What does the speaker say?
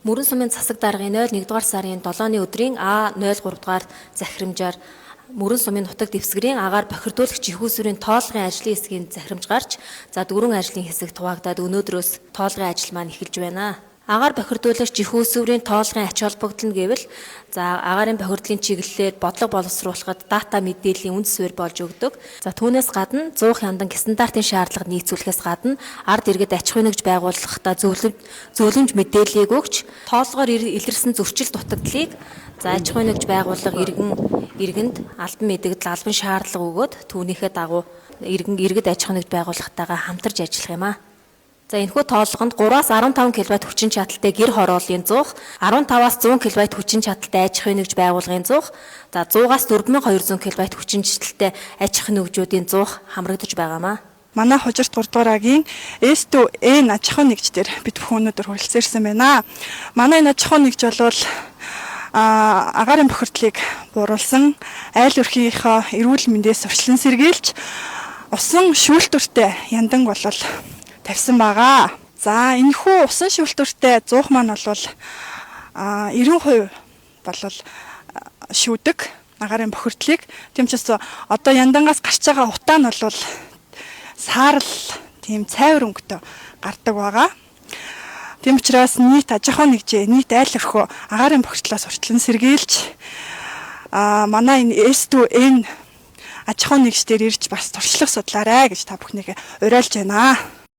Мөрөн сумын засаг даргын 01 дугаар сарын 7-ны өдрийн А03 дугаар захирамжаар Мөрөн сумын нутаг дэвсгэрийн агаар бохирдуулагч ихүүсвэрийн тоолгын ажлын хэсгийн захирамж гарч дөрвөн ажлын хэсэг хуваагдаад өнөөдрөөс тоолгын ажил маань эхэлж байна. Агаар бохирдуулагч ихүүсвэрийн тоолгын ач холбогдол нь гэвэл агаарын бохирдлын чиглэлээр бодлого боловсруулахад дата мэдээллийн үндэс суурь болж өгдөг. Түүнээс гадна 100 хяндан стандартын шаардлагад нийцүүлэхээс гадна ард иргэд аж ахуй нэгж байгууллагатай зөвлөмж мэдээллийг өгч тоолгоор илэрсэн зөрчил дутагдлыг аж ахуй нэгж байгууллага иргэнд албан мэдэгдэл албан шаардлага өгөөд түүнийхээ дагуу иргэд аж ахуй нэгж байгууллагатайгаа хамтарч ажиллах юм аа. Энэхүү тоолгонд 3-аас 15 кВт хүчин чадалтай гэр хорооллын 100, 15-аас 100 кВт хүчин чадалтай аж ахуй нэгж байгууллагын 100, 100-аас 4200 кВт хүчин чадалтай аж ахуй нэгжүүдийн 100 хамрагдаж байгаамаа. Манай хужирт 3 дугаар агийн S2N аж ахуй нэгж дээр бид бүхэн өнөөдөр хүрэлцэн ирсэн байна. Манай энэ аж ахуй нэгж болвол агаарын бохирдлыг бууруулсан, айл өрхийнхөө эрүүл мэндээс урьдчилан сэргийлж, усан шүүлтүртэй яндан болвол тавьсан байгаа. Энэхүү усан шүүлтүртэй 100 маань бол 90% болвол шүүдэг агаарын бохирдлыг. Тийм ч одоо яндангаас гарч байгаа утаа нь бол саарл тийм цайвар өнгөтэй гардаг байгаа. Тийм учраас нийт аж ахуй нэгж, нийт айл өрхөө агаарын бохирдлоос урьдчилан сэргийлж манай энэ S2N аж ахуй нэгж дээр ирж бас туршлага судлаарай гэж та бүхнийг уриалж байна.